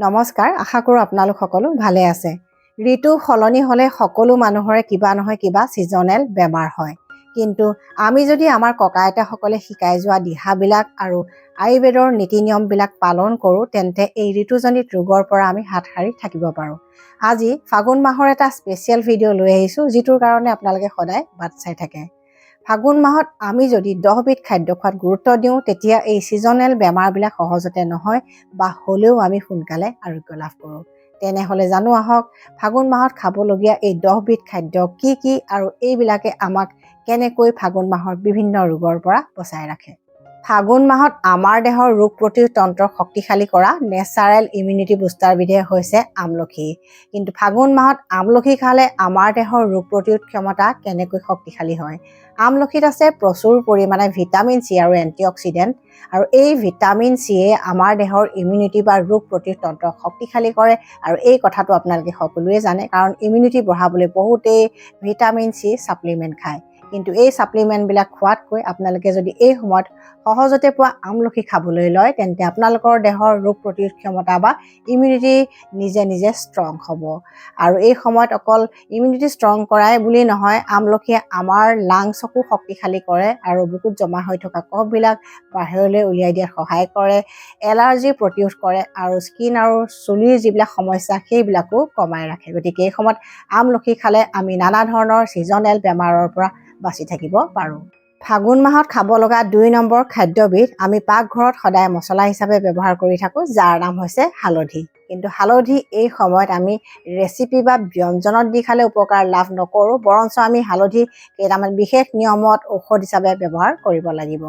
নমস্কাৰ, আশা কৰোঁ আপোনালোক সকলো ভালে আছে। ঋতু সলনি হ'লে সকলো মানুহৰে কিবা নহয় কিবা ছিজনেল বেমাৰ হয়। কিন্তু আমি যদি আমাৰ ককা আইতাসকলে শিকাই যোৱা দিহাবিলাক আৰু আয়ুৰ্বেদৰ নীতি নিয়মবিলাক পালন কৰোঁ, তেন্তে এই ঋতুজনিত ৰোগৰ পৰা আমি হাত সাৰি থাকিব পাৰোঁ। আজি ফাগুন মাহৰ এটা স্পেচিয়েল ভিডিঅ' লৈ আহিছোঁ, যিটোৰ কাৰণে আপোনালোকে সদায় বাট চাই থাকে। ফাগুন মাহত আমি যদি 10 বিধ খাদ্য খোৱাত গুৰুত্ব দিওঁ, তেতিয়া এই ছিজনেল বেমাৰবিলাক সহজতে নহয় বা হ'লেও আমি সোনকালে আৰোগ্য লাভ কৰোঁ। তেনেহ'লে জানো আহক, ফাগুন মাহত খাবলগীয়া এই 10 বিধ খাদ্য কি কি আৰু এইবিলাকে আমাক কেনেকৈ ফাগুন মাহৰ বিভিন্ন ৰোগৰ পৰা বচাই ৰাখে। ফাগুন মাহত আমাৰ দেহৰ ৰোগ প্ৰতিৰোধ তন্ত্ৰ শক্তিশালী কৰা নেচাৰেল ইমিউনিটি বুষ্টাৰবিধে হৈছে আমলখি। কিন্তু ফাগুন মাহত আমলখি খালে আমাৰ দেহৰ ৰোগ প্ৰতিৰোধ ক্ষমতা কেনেকৈ শক্তিশালী হয়? আমলখিত আছে প্ৰচুৰ পৰিমাণে ভিটামিন চি আৰু এণ্টিঅক্সিডেণ্ট, আৰু এই ভিটামিন চিয়ে আমাৰ দেহৰ ইমিউনিটি বা ৰোগ প্ৰতিৰোধ তন্ত্ৰ শক্তিশালী কৰে। আৰু এই কথাটো আপোনালোকে সকলোৱে জানে, কাৰণ ইমিউনিটি বঢ়াবলৈ বহুতেই ভিটামিন চি ছাপ্লিমেণ্ট খায়। কিন্তু এই ছাপ্লিমেণ্টবিলাক খোৱাতকৈ আপোনালোকে যদি এই সময়ত সহজতে পোৱা আমলখি খাবলৈ লয়, তেন্তে আপোনালোকৰ দেহৰ ৰোগ প্ৰতিৰোধ ক্ষমতা বা ইমিউনিটি নিজে নিজে ষ্ট্ৰং হ'ব। আৰু এই সময়ত অকল ইমিউনিটি ষ্ট্ৰং কৰাই বুলি নহয়, আমলখিয়ে আমাৰ লাংছকো শক্তিশালী কৰে আৰু বুকুত জমা হৈ থকা কফবিলাক বাহিৰলৈ উলিয়াই দিয়াত সহায় কৰে, এলাৰ্জি প্ৰতিৰোধ কৰে আৰু স্কিন আৰু চুলিৰ যিবিলাক সমস্যা সেইবিলাকো কমাই ৰাখে। গতিকে এই সময়ত আমলখি খালে আমি নানা ধৰণৰ ছিজনেল বেমাৰৰ পৰা বাচি থাকিব পাৰোঁ। ফাগুন মাহত খাব লগা 2 নম্বৰ খাদ্যবিধ আমি পাকঘৰত সদায় মছলা হিচাপে ব্যৱহাৰ কৰি থাকোঁ, যাৰ নাম হৈছে হালধি। কিন্তু হালধি এই সময়ত আমি ৰেচিপি বা ব্যঞ্জনত দি খালে উপকাৰ লাভ নকৰোঁ, বৰঞ্চ আমি হালধি কেইটামান বিশেষ নিয়মত ঔষধ হিচাপে ব্যৱহাৰ কৰিব লাগিব।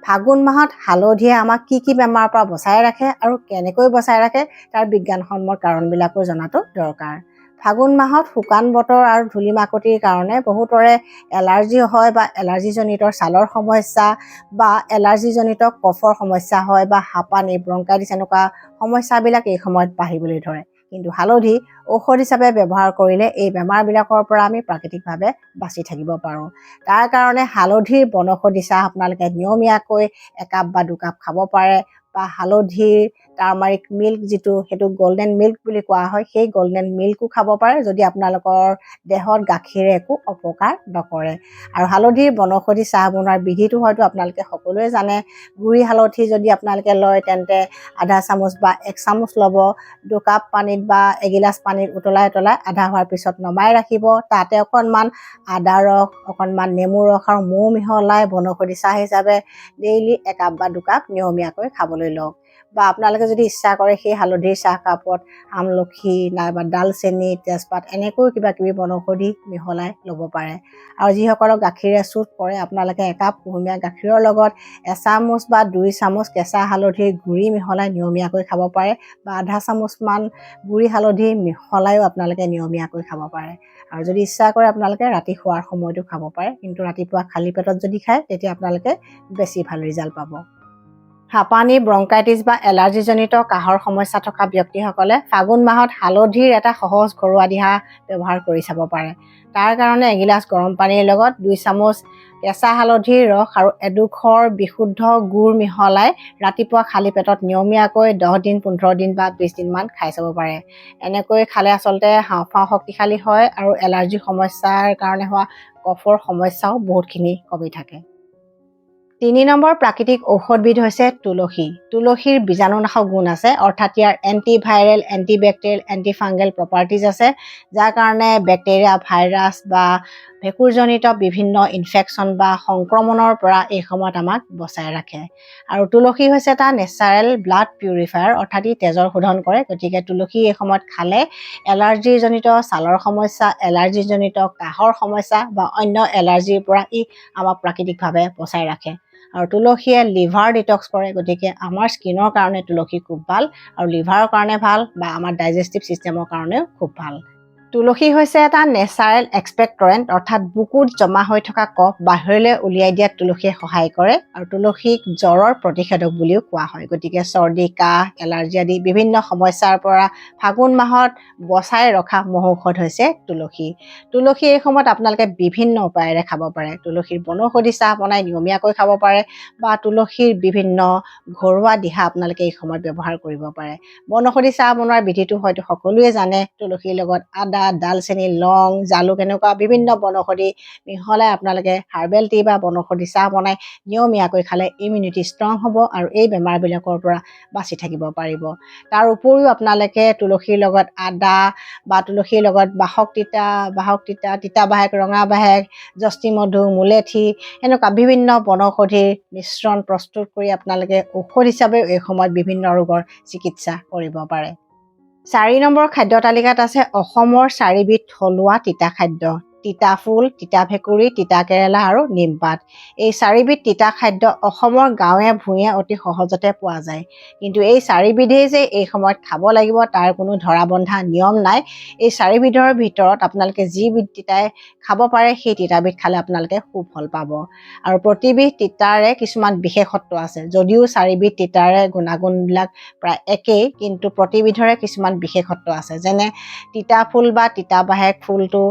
ফাগুন মাহত হালধিয়ে আমাক কি কি বেমাৰৰ পৰা বচাই ৰাখে আৰু কেনেকৈ বচাই ৰাখে তাৰ বিজ্ঞানসন্মত কাৰণবিলাকো জনাটো দৰকাৰ। ফাগুন মাহত শুকান বতৰ আৰু ধূলি মাকতিৰ কাৰণে বহুতৰে এলাৰ্জি হয় বা এলাৰ্জিজনিত ছালৰ সমস্যা বা এলাৰ্জিজনিত কফৰ সমস্যা হয় বা হাঁপানি, ব্ৰংকাইটিছ এনেকুৱা সমস্যাবিলাক এই সময়ত বাঢ়িবলৈ ধৰে। কিন্তু হালধি ঔষধ হিচাপে ব্যৱহাৰ কৰিলে এই বেমাৰবিলাকৰ পৰা আমি প্ৰাকৃতিকভাৱে বাচি থাকিব পাৰোঁ। তাৰ কাৰণে হালধিৰ বনৌষধি চাহ আপোনালোকে নিয়মীয়াকৈ 1 কাপ বা 2 কাপ খাব পাৰে, বা হালধিৰ টাৰ্মাৰিক মিল্ক, যিটো সেইটো গল্ডেন মিল্ক বুলি কোৱা হয়, সেই গল্ডেন মিল্কো খাব পাৰে যদি আপোনালোকৰ দেহত গাখীৰে একো অপকাৰ নকৰে। আৰু হালধিৰ বনৌষধি চাহ বনোৱাৰ বিধিটো হয়তো আপোনালোকে সকলোৱে জানে। গুড়ি হালধি যদি আপোনালোকে লয়, তেন্তে আধা চামুচ বা 1 চামুচ ল'ব, 2 কাপ পানীত বা এগিলাচ পানীত উতলাই আধা হোৱাৰ পিছত নমাই ৰাখিব। তাতে অকণমান আদা ৰস, অকণমান নেমু ৰস আৰু মৌ মিহলাই বনৌষধি চাহ হিচাপে ডেইলি 1 কাপ বা 2 কাপ নিয়মীয়াকৈ খাবলৈ লওক। বা আপোনালোকে যদি ইচ্ছা কৰে সেই হালধিৰ চাহকাপত আমলখি নাইবা ডালচেনি, তেজপাত এনেকৈ কিবা কিবি বনৌষধি মিহলাই ল'ব পাৰে। আৰু যিসকলক গাখীৰে চুট কৰে, আপোনালোকে 1 কাপ কুহুমীয়া গাখীৰৰ লগত 1 চামুচ বা 2 চামুচ কেঁচা হালধিৰ গুড়ি মিহলাই নিয়মীয়াকৈ খাব পাৰে, বা আধা চামুচমান গুড়ি হালধি মিহলাইও আপোনালোকে নিয়মীয়াকৈ খাব পাৰে। আৰু যদি ইচ্ছা কৰে আপোনালোকে ৰাতি শোৱাৰ সময়তো খাব পাৰে, কিন্তু ৰাতিপুৱা খালী পেটত যদি খায় তেতিয়া আপোনালোকে বেছি ভাল ৰিজাল্ট পাব। হাঁপানি, ব্ৰংকাইটিছ বা এলাৰ্জিজনিত কাহৰ সমস্যা থকা ব্যক্তিসকলে ফাগুন মাহত হালধিৰ এটা সহজ ঘৰুৱা দিহা ব্যৱহাৰ কৰি চাব পাৰে। তাৰ কাৰণে এগিলাচ গৰম পানীৰ লগত 2 চামুচ কেঁচা হালধিৰ ৰস আৰু এডোখৰ বিশুদ্ধ গুড় মিহলাই ৰাতিপুৱা খালী পেটত নিয়মীয়াকৈ 10 দিন, 15 দিন বা 20 দিনমান খাই চাব পাৰে। এনেকৈ খালে আচলতে হাওঁফাওঁ শক্তিশালী হয় আৰু এলাৰ্জি সমস্যাৰ কাৰণে হোৱা কফৰ সমস্যাও বহুতখিনি কমি থাকে। 3 নম্বৰ প্ৰাকৃতিক ঔষধবিধ হৈছে তুলসী। তুলসীৰ বীজাণুনাশক গুণ আছে, অৰ্থাৎ ইয়াৰ এণ্টিভাইৰেল, এণ্টিবেক্টেৰিয়েল, এণ্টিফাংগেল প্ৰপাৰ্টিজ আছে, যাৰ কাৰণে বেক্টেৰিয়া, ভাইৰাছ বা ভেঁকুৰজনিত বিভিন্ন ইনফেকশ্যন বা সংক্ৰমণৰ পৰা এই সময়ত আমাক বচাই ৰাখে। আৰু তুলসী হৈছে এটা নেচাৰেল ব্লাড পিউৰিফায়াৰ, অৰ্থাৎ ই তেজৰ শোধন কৰে। গতিকে তুলসী এই সময়ত খালে এলাৰ্জিজনিত ছালৰ সমস্যা, এলাৰ্জিজনিত কাহৰ সমস্যা বা অন্য এলাৰ্জিৰ পৰা ই আমাক প্ৰাকৃতিকভাৱে বচাই ৰাখে। আৰু তুলসীয়ে লিভাৰ ডিটক্স কৰে, গতিকে আমাৰ স্কিনৰ কাৰণে তুলসী খুব ভাল, আৰু লিভাৰৰ কাৰণে ভাল বা আমাৰ ডাইজেষ্টিভ ছিষ্টেমৰ কাৰণেও খুব ভাল। তুলসী হৈছে এটা নেচাৰেল এক্সপেক্টৰেণ্ট অৰ্থাৎ বুকুত জমা হৈ থকা কফ বাহিৰলৈ উলিয়াই দিয়াত তুলসীয়ে সহায় কৰে আৰু তুলসীক জ্বৰৰ প্ৰতিষেধক বুলিও কোৱা হয়। গতিকে চৰ্দি, কাহ, এলাৰ্জি আদি বিভিন্ন সমস্যাৰ পৰা ফাগুন মাহত বচাই ৰখা মহৌষধ হৈছে তুলসী। তুলসী এই সময়ত আপোনালোকে বিভিন্ন উপায়েৰে খাব পাৰে। তুলসীৰ বনৌষধি চাহ বনাই নিয়মীয়াকৈ খাব পাৰে বা তুলসীৰ বিভিন্ন ঘৰুৱা দিহা আপোনালোকে এই সময়ত ব্যৱহাৰ কৰিব পাৰে। বনৌষধি চাহ বনোৱাৰ বিধিটো হয়তো সকলোৱে জানে। তুলসীৰ লগত আদা, দালচেনি, লং, জালুক এনেকুৱা বিভিন্ন বনৌষধি মিহলাই আপোনালোকে হাৰ্বেল টি বা বনৌষধি চাহ বনাই নিয়মীয়াকৈ খালে ইমিউনিটি ষ্ট্ৰং হ'ব আৰু এই বেমাৰবিলাকৰ পৰা বাচি থাকিব পাৰিব। তাৰ উপৰিও আপোনালোকে তুলসীৰ লগত আদা বা তুলসীৰ লগত বাহক তিতা, তিতা বাহেক, ৰঙা বাহেক, জষ্টি মধু, মুলেঠি এনেকুৱা বিভিন্ন বনৌষধিৰ মিশ্ৰণ প্ৰস্তুত কৰি আপোনালোকে ঔষধ হিচাপেও এই সময়ত বিভিন্ন ৰোগৰ চিকিৎসা কৰিব পাৰে। 4 নম্বৰ খাদ্য তালিকাত আছে অসমৰ 4বিধ থলুৱা তিতা খাদ্য: তিতা ফুল, তিতা ভেকুৰী, তিতা কেৰেলা আৰু নিমপাত। এই 4বিধ তিতা খাদ্য অসমৰ গাঁৱে ভূঞে অতি সহজতে পোৱা যায়। কিন্তু এই 4বিধেই যে এই সময়ত খাব লাগিব তাৰ কোনো ধৰা বন্ধা নিয়ম নাই। এই 4বিধৰ ভিতৰত আপোনালোকে যিবিধ তিতাই খাব পাৰে সেই তিতাবিধ খালে আপোনালোকে সুফল পাব। আৰু প্ৰতিবিধ তিতাৰে কিছুমান বিশেষত্ব আছে। যদিও 4বিধ তিতাৰে গুণাগুণবিলাক প্ৰায় একেই, কিন্তু প্ৰতিবিধৰে কিছুমান বিশেষত্ব আছে। যেনে তিতা ফুল বা তিতা বাহেক ফুলটো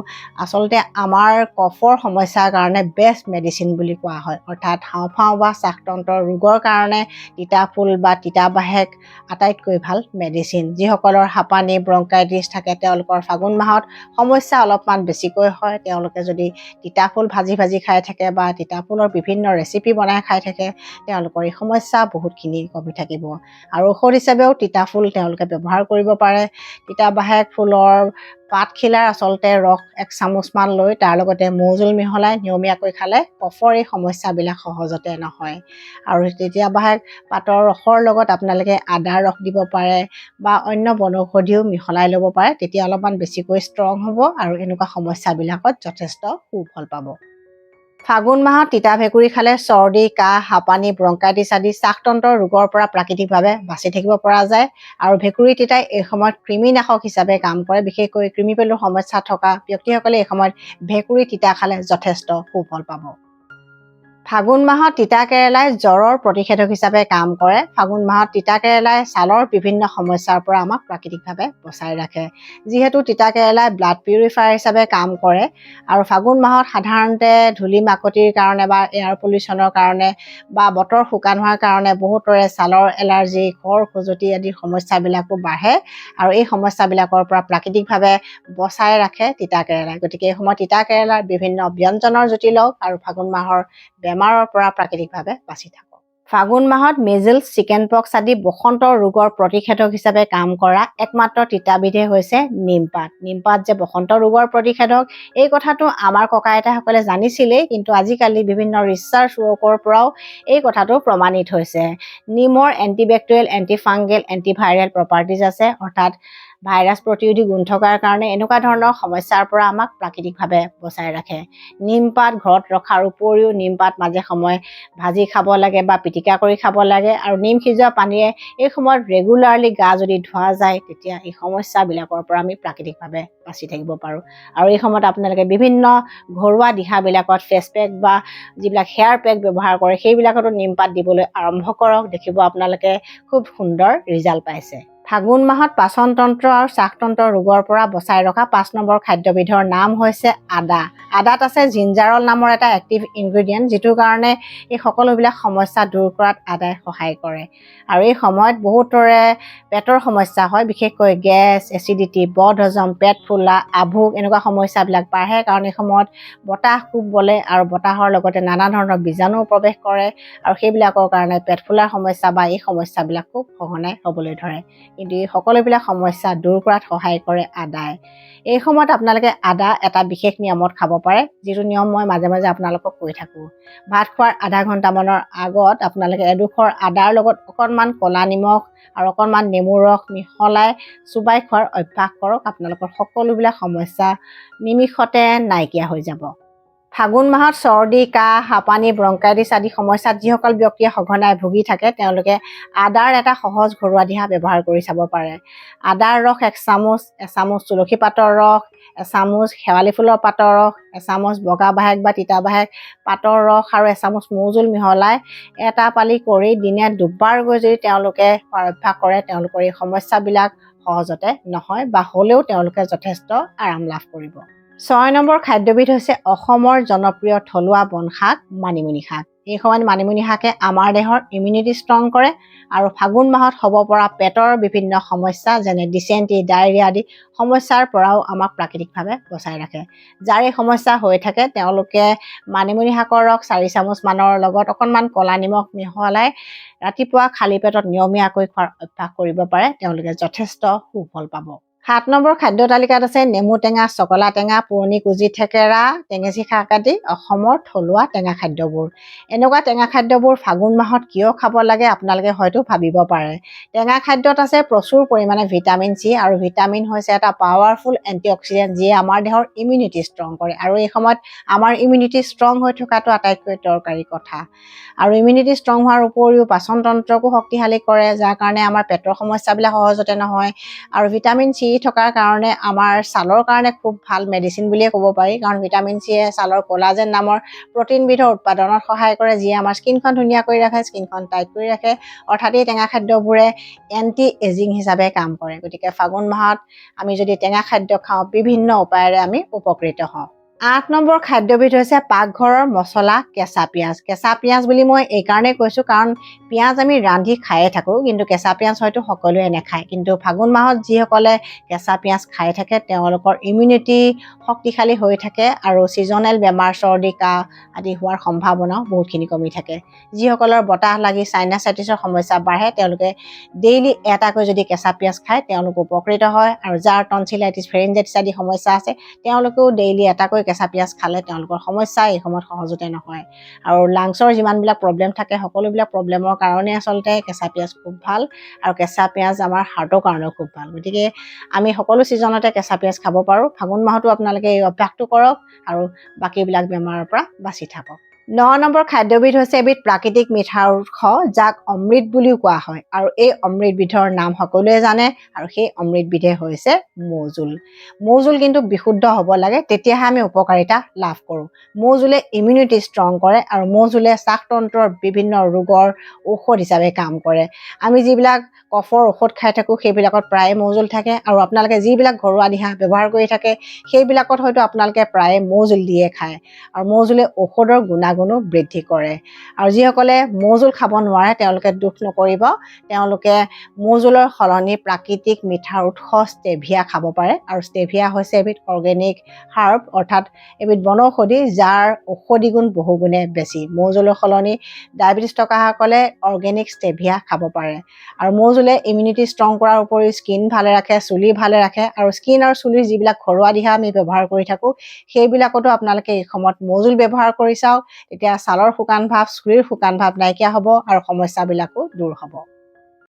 আচলতে আমাৰ কফৰ সমস্যাৰ কাৰণে বেষ্ট মেডিচিন বুলি কোৱা হয়। অৰ্থাৎ হাওঁফাওঁ বা শ্বাসতন্ত্ৰৰ ৰোগৰ কাৰণে তিতা ফুল বা তিতা বাহেক আটাইতকৈ ভাল মেডিচিন। যিসকলৰ হাঁপানি, ব্ৰংকাইটিছ থাকে তেওঁলোকৰ ফাগুন মাহত সমস্যা অলপমান বেছিকৈ হয়। তেওঁলোকে যদি তিতা ফুল ভাজি খাই থাকে বা তিতা ফুলৰ বিভিন্ন ৰেচিপি বনাই খাই থাকে তেওঁলোকৰ এই সমস্যা বহুতখিনি কমি থাকিব। আৰু ঔষধ হিচাপেও তিতা ফুল তেওঁলোকে ব্যৱহাৰ কৰিব পাৰে। তিতা বাহেক ফুলৰ পাতখিলাৰ আচলতে ৰস 1 চামুচমান লৈ তাৰ লগতে মৌজোল মিহলাই নিয়মীয়াকৈ খালে কফৰ এই সমস্যাবিলাক সহজতে নহয়। আৰু তিতা বাহেক পাতৰ ৰসৰ লগত আপোনালোকে আদাৰ ৰস দিব পাৰে বা অন্য বনৌষধিও মিহলাই ল'ব পাৰে। তেতিয়া অলপমান বেছিকৈ ষ্ট্ৰং হ'ব আৰু এনেকুৱা সমস্যাবিলাকত যথেষ্ট সুফল পাব। ফাগুন মাহত তিতা ভেকুৰী খালে চৰ্দি, কাহ, হাঁপানি, ব্ৰংকাইটিছ আদি শ্বাসতন্ত্ৰৰ ৰোগৰ পৰা প্ৰাকৃতিকভাৱে বাচি থাকিব পৰা যায়। আৰু ভেকুৰী তিতাই এই সময়ত কৃমিনাশক হিচাপে কাম কৰে। বিশেষকৈ কৃমিপেলুৰ সমস্যা থকা ব্যক্তিসকলে এই সময়ত ভেকুৰী তিতা খালে যথেষ্ট সুফল পাব। ফাগুন মাহত তিতা কেৰেলাই জ্বৰৰ প্ৰতিষেধক হিচাপে কাম কৰে। ফাগুন মাহত তিতা কেৰেলাই ছালৰ বিভিন্ন সমস্যাৰ পৰা আমাক প্ৰাকৃতিকভাৱে বচাই ৰাখে। যিহেতু তিতা কেৰেলাই ব্লাড পিউৰিফায়াৰ হিচাপে কাম কৰে আৰু ফাগুন মাহত সাধাৰণতে ধূলি মাকতিৰ কাৰণে বা এয়াৰ পলিউশ্যনৰ কাৰণে বা বতৰ শুকান হোৱাৰ কাৰণে বহুতৰে ছালৰ এলাৰ্জি, খৰ খজুৱতি আদিৰ সমস্যাবিলাকো বাঢ়ে আৰু এই সমস্যাবিলাকৰ পৰা প্ৰাকৃতিকভাৱে বচাই ৰাখে তিতা কেৰেলাই। গতিকে এই সময়ত তিতা কেৰেলাৰ বিভিন্ন ব্যঞ্জনৰ জুতি লওক আৰু ফাগুন মাহৰ বেমাৰৰ পৰা প্ৰাকৃতিকভাৱে বাচি থাকক। ফাগুন মাহত মেজিলছ, চিকেন পক্স আদি বসন্ত ৰোগৰ প্ৰতিষেধক হিচাপে কাম কৰা একমাত্ৰ তিতাবিধে হৈছে নিমপাত। নিমপাত যে বসন্ত ৰোগৰ প্ৰতিষেধক এই কথাটো আমাৰ ককা আইতাসকলে জানিছিলেই, কিন্তু আজিকালি বিভিন্ন ৰিচাৰ্চ ৱৰ্কৰ পৰাও এই কথাটো প্ৰমাণিত হৈছে। নিমৰ এণ্টিবেক্টেৰিয়েল, এণ্টিফাংগেল, এণ্টিভাইৰেল প্ৰপাৰ্টিজ আছে। অৰ্থাৎ ভাইৰাছ প্ৰতিৰোধী গুণ থকাৰ কাৰণে এনেকুৱা ধৰণৰ সমস্যাৰ পৰা আমাক প্ৰাকৃতিকভাৱে বচাই ৰাখে। নিমপাত ঘৰত ৰখাৰ উপৰিও নিমপাত মাজে সময়ে ভাজি খাব লাগে বা পিটিকা কৰি খাব লাগে। আৰু নিম সিজোৱা পানীৰে এই সময়ত ৰেগুলাৰলি গা যদি ধোৱা যায় তেতিয়া এই সমস্যাবিলাকৰ পৰা আমি প্ৰাকৃতিকভাৱে বাচি থাকিব পাৰোঁ। আৰু এই সময়ত আপোনালোকে বিভিন্ন ঘৰুৱা দিহাবিলাকত ফেচ পেক বা যিবিলাক হেয়াৰ পেক ব্যৱহাৰ কৰে সেইবিলাকতো নিমপাত দিবলৈ আৰম্ভ কৰক। দেখিব আপোনালোকে খুব সুন্দৰ ৰিজাল্ট পাইছে। ফাগুন মাহত পাচনতন্ত্ৰ আৰু শ্বাসতন্ত্ৰৰ ৰোগৰ পৰা বচাই ৰখা 5 নম্বৰ খাদ্যবিধৰ নাম হৈছে আদা। আদাত আছে জিঞ্জাৰল নামৰ এটা এক্টিভ ইনগ্ৰেডিয়েণ্ট, যিটোৰ কাৰণে এই সকলোবিলাক সমস্যা দূৰ কৰাত আদাই সহায় কৰে। আৰু এই সময়ত বহুতৰে পেটৰ সমস্যা হয়, বিশেষকৈ গেছ, এচিডিটি, বদহজম, পেট ফুলা, আভোক এনেকুৱা সমস্যাবিলাক বাঢ়ে। কাৰণ এই সময়ত বতাহ খুব বলে আৰু বতাহৰ লগতে নানা ধৰণৰ বীজাণু প্ৰৱেশ কৰে আৰু সেইবিলাকৰ কাৰণে পেট ফুলাৰ সমস্যা বা এই সমস্যাবিলাক খুব সঘনাই হ'বলৈ ধৰে। কিন্তু এই সকলোবিলাক সমস্যা দূৰ কৰাত সহায় কৰে আদাই। এই সময়ত আপোনালোকে আদা এটা বিশেষ নিয়মত খাব পাৰে, যিটো নিয়ম মই মাজে মাজে আপোনালোকক কৈ থাকোঁ। ভাত খোৱাৰ আধা ঘণ্টামানৰ আগত আপোনালোকে এডোখৰ আদাৰ লগত অকণমান ক'লা নিমখ আৰু অকণমান নেমুৰ ৰস মিহলাই চোবাই খোৱাৰ অভ্যাস কৰক। আপোনালোকৰ সকলোবিলাক সমস্যা নিমিষতে নাইকিয়া হৈ যাব। ফাগুন মাহত চৰ্দি, কাহ, হাঁপানি, ব্ৰংকাইটিছ আদি সমস্যাত যিসকল ব্যক্তিয়ে সঘনাই ভুগি থাকে তেওঁলোকে আদাৰ এটা সহজ ঘৰুৱা দিহা ব্যৱহাৰ কৰি চাব পাৰে। আদাৰ ৰস 1 চামুচ, এচামুচ তুলসী পাতৰ ৰস, এচামুচ শেৱালি ফুলৰ পাতৰ ৰস, এচামুচ বগা বাহেক বা তিতা বাহেক পাতৰ ৰস আৰু এচামুচ মৌজোল মিহলাই এটা পালি কৰি দিনে দুবাৰ গৈ যদি তেওঁলোকে অভ্যাস কৰে, তেওঁলোকৰ এই সমস্যাবিলাক সহজতে নহয় বা হ'লেও তেওঁলোকে যথেষ্ট আৰাম লাভ কৰিব। 6 নম্বৰ খাদ্যবিধ হৈছে অসমৰ জনপ্ৰিয় থলুৱা বনশাক মানিমুনি শাক। এই সময়ত মানিমুনি শাকে আমাৰ দেহৰ ইমিউনিটি ষ্ট্ৰং কৰে আৰু ফাগুন মাহত হ'ব পৰা পেটৰ বিভিন্ন সমস্যা যেনে ডিচেণ্ট্ৰি, ডায়েৰিয়া আদি সমস্যাৰ পৰাও আমাক প্ৰাকৃতিকভাৱে বচাই ৰাখে। যাৰ এই সমস্যা হৈ থাকে তেওঁলোকে মানিমুনি শাকৰ ৰস 4 চামুচমানৰ লগত অকণমান ক'লা নিমখ মিহলাই ৰাতিপুৱা খালী পেটত নিয়মীয়াকৈ খোৱাৰ অভ্যাস কৰিব পাৰে, তেওঁলোকে যথেষ্ট সুফল পাব। 7 নম্বৰ খাদ্য তালিকাত আছে নেমু টেঙা, চকলা টেঙা, পুৰণি কুজি থেকেৰা, টেঙেচি শাক আদি অসমৰ থলুৱা টেঙা খাদ্যবোৰ। এনেকুৱা টেঙা খাদ্যবোৰ ফাগুন মাহত কিয় খাব লাগে আপোনালোকে হয়তো ভাবিব পাৰে। টেঙা খাদ্যত আছে প্ৰচুৰ পৰিমাণে ভিটামিন চি, আৰু ভিটামিন হৈছে এটা পাৱাৰফুল এণ্টিঅক্সিডেণ্ট যিয়ে আমাৰ দেহৰ ইমিউনিটি ষ্ট্ৰং কৰে, আৰু এই সময়ত আমাৰ ইমিউনিটি ষ্ট্ৰং হৈ থকাটো আটাইতকৈ দৰকাৰী কথা। আৰু ইমিউনিটি ষ্ট্ৰং হোৱাৰ উপৰিও পাচন তন্ত্ৰকো শক্তিশালী কৰে, যাৰ কাৰণে আমাৰ পেটৰ সমস্যাবিলাক সহজতে নহয়। আৰু ভিটামিন চি থকাৰ কাৰণে আমাৰ ছালৰ কাৰণে খুব ভাল মেডিচিন বুলিয়ে ক'ব পাৰি, কাৰণ ভিটামিন চিয়ে ছালৰ কোলাজেন নামৰ প্ৰটিনবিধৰ উৎপাদনত সহায় কৰে, যিয়ে আমাৰ স্কিনখন ধুনীয়া কৰি ৰাখে, স্কিনখন টাইট কৰি ৰাখে। অৰ্থাৎ এই টেঙা খাদ্যবোৰে এণ্টি এজিং হিচাপে কাম কৰে। গতিকে ফাগুন মাহত আমি যদি টেঙা খাদ্য খাওঁ, বিভিন্ন উপায়েৰে আমি উপকৃত হওঁ। 8 নম্বৰ খাদ্যবিধ হৈছে পাকঘৰৰ মছলা কেঁচা পিঁয়াজ। কেঁচা পিঁয়াজ বুলি মই এইকাৰণেই কৈছোঁ কাৰণ পিঁয়াজ আমি ৰান্ধি খায়ে থাকোঁ, কিন্তু কেঁচা পিঁয়াজ হয়তো সকলোৱে নাখায়। কিন্তু ফাগুন মাহত যিসকলে কেঁচা পিঁয়াজ খাই থাকে তেওঁলোকৰ ইমিউনিটি শক্তিশালী হৈ থাকে আৰু ছিজনেল বেমাৰ, চৰ্দি, কাহ আদি হোৱাৰ সম্ভাৱনাও বহুতখিনি কমি থাকে। যিসকলৰ বতাহ লাগি চাইনাচাইটিছৰ সমস্যা বাঢ়ে তেওঁলোকে ডেইলি এটাকৈ যদি কেঁচা পিঁয়াজ খায় তেওঁলোক উপকৃত হয়, আৰু যাৰ টনচিলাইটিছ, ফেৰিনজাইটিছ আদি সমস্যা আছে তেওঁলোকেও ডেইলি এটাকৈ কেঁচা পিঁয়াজ খালে তেওঁলোকৰ সমস্যা এই সময়ত সহজতে নহয়। আৰু লাংছৰ যিমানবিলাক প্ৰব্লেম থাকে সকলোবিলাক প্ৰব্লেমৰ কাৰণে আচলতে কেঁচা পিঁয়াজ খুব ভাল, আৰু কেঁচা পিঁয়াজ আমাৰ হাৰ্টৰ কাৰণেও খুব ভাল। গতিকে আমি সকলো ছিজনতে কেঁচা পিঁয়াজ খাব পাৰোঁ। ফাগুন মাহতো আপোনালোকে এই অভ্যাসটো কৰক আৰু বাকীবিলাক বেমাৰৰ পৰা বাচি থাকক। 9 নম্বৰ খাদ্যবিধ হৈছে এবিধ প্ৰাকৃতিক মিঠাৰ উৎস, যাক অমৃত বুলিও কোৱা হয়, আৰু এই অমৃতবিধৰ নাম সকলোৱে জানে, আৰু সেই অমৃতবিধে হৈছে মৌজোল। মৌজোল কিন্তু বিশুদ্ধ হ'ব লাগে, তেতিয়াহে আমি উপকাৰিতা লাভ কৰোঁ। মৌজোলে ইমিউনিটি ষ্ট্ৰং কৰে, আৰু মৌজোলে শ্বাসতন্ত্ৰৰ বিভিন্ন ৰোগৰ ঔষধ হিচাপে কাম কৰে। আমি যিবিলাক কফৰ ঔষধ খাই থাকোঁ সেইবিলাকত প্ৰায়ে মৌজোল থাকে, আৰু আপোনালোকে যিবিলাক ঘৰুৱা দিহা ব্যৱহাৰ কৰি থাকে সেইবিলাকত হয়তো আপোনালোকে প্ৰায়ে মৌজোল দিয়ে খায়, আৰু মৌজোলে ঔষধৰ গুণাগুণো বৃদ্ধি কৰে। আৰু যিসকলে মৌজোল খাব নোৱাৰে তেওঁলোকে দুখ নকৰিব, তেওঁলোকে মৌজোলৰ সলনি প্ৰাকৃতিক মিঠাৰ উৎস ষ্টেভিয়া খাব পাৰে। আৰু ষ্টেভিয়া হৈছে এবিধ অৰ্গেনিক হাৰ্ব, অৰ্থাৎ এবিধ বনৌষধি যাৰ ঔষধি গুণ বহুগুণে বেছি। মৌজোলৰ সলনি ডায়েবেটিছ থকাসকলে অৰ্গেনিক ষ্টেভিয়া খাব পাৰে। আৰু মৌজোলে ইমিউনিটি ষ্ট্ৰং কৰাৰ উপৰিও স্কিন ভালে ৰাখে, চুলি ভালে ৰাখে, আৰু স্কিন আৰু চুলিৰ যিবিলাক ঘৰুৱা দিহা আমি ব্যৱহাৰ কৰি থাকোঁ সেইবিলাকতো আপোনালোকে এই সময়ত মৌজোল ব্যৱহাৰ কৰি চাওক, তেতিয়া ছালৰ শুকান ভাৱ, চুলিৰ শুকান ভাৱ নাইকিয়া হ'ব আৰু সমস্যাবিলাকো দূৰ হ'ব।